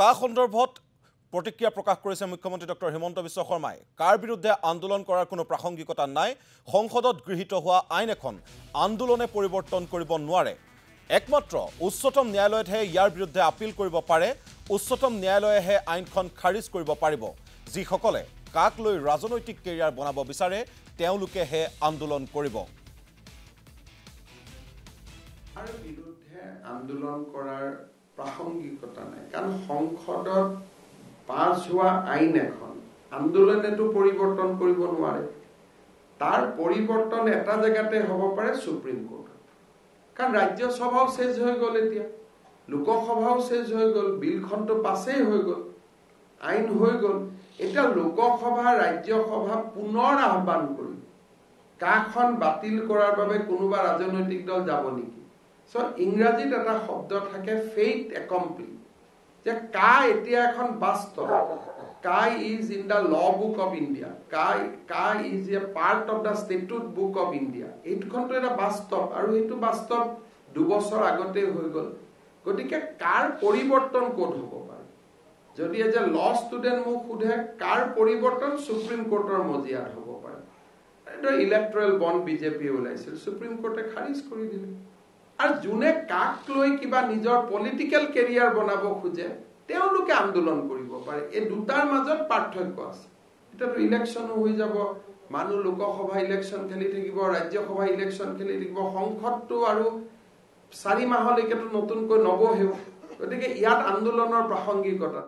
কা সন্দৰ্ভত প্ৰতিক্ৰিয়া প্ৰকাশ কৰিছে মুখ্যমন্ত্ৰী ডক্টৰ হিমন্ত বিশ্ব শৰ্মাই। কাৰ বিৰুদ্ধে আন্দোলন কৰাৰ কোনো প্ৰাসংগিকতা নাই। সংসদত গৃহীত হোৱা আইন এখন আন্দোলনে পৰিৱৰ্তন কৰিব নোৱাৰে। একমাত্ৰ উচ্চতম ন্যায়ালয়তহে ইয়াৰ বিৰুদ্ধে আপিল কৰিব পাৰে। উচ্চতম ন্যায়ালয়েহে আইনখন খাৰিজ কৰিব পাৰিব। যিসকলে কাক লৈ ৰাজনৈতিক কেৰিয়াৰ বনাব বিচাৰে তেওঁলোকেহে আন্দোলন কৰিব। তাৰ বিৰুদ্ধে আন্দোলন কৰাৰ প্ৰাসংগিকতা নাই, কাৰণ সংসদত পাছ হোৱা আইন এখন আন্দোলনেতো পৰিৱৰ্তন কৰিব নোৱাৰে। তাৰ পৰিৱৰ্তন এটা জেগাতে হ'ব পাৰে সুপ্ৰিম কোৰ্টত, কাৰণ ৰাজ্যসভাও চেঞ্জ হৈ গ'ল, এতিয়া লোকসভাও চেঞ্জ হৈ গ'ল, বিলখনটো পাছেই হৈ গ'ল, আইন হৈ গ'ল। এতিয়া লোকসভা ৰাজ্যসভা পুনৰ আহ্বান কৰি কাখন বাতিল কৰাৰ বাবে কোনোবা ৰাজনৈতিক দল যাব নেকি? ইংৰাজীত এটা শব্দ থাকে ফেইট একমপ্লি, যে কা এতিয়া এখন বাস্তৱ, CAA is in the law book of India, CAA is a part of the statute book of India. এইখনটো এটা বাস্তৱ, আৰু এইটো বাস্তৱ 2 বছৰ আগতে হৈ গ'ল। গতিকে কাৰ পৰিৱৰ্তন ক'ত হ'ব পাৰে? যদি এজ এ ল ষ্টুডেণ্ট মোক সোধে কাৰ পৰিৱৰ্তন সুপ্ৰিম কোৰ্টৰ মজিয়াত হ'ব পাৰে। ইলেক্টৰেল বণ্ড বিজেপিয়ে ওলাইছিল, সুপ্ৰিম কোৰ্টে খাৰিজ কৰি দিলে। আৰু যোনে কাক লৈ কিবা নিজৰ পলিটিকেল কেৰিয়াৰ বনাব খোজে তেওঁলোকে আন্দোলন কৰিব পাৰে। এই দুটাৰ মাজত পাৰ্থক্য আছে। এতিয়াতো ইলেকশ্যনো হৈ যাব, মানুহ লোকসভা ইলেকশ্যন খেলি থাকিব, ৰাজ্যসভা ইলেকশ্যন খেলি থাকিব, সংসদটো আৰু 4 মাহলৈকেতো নতুনকৈ নবহেও। গতিকে ইয়াত আন্দোলনৰ প্ৰাসংগিকতা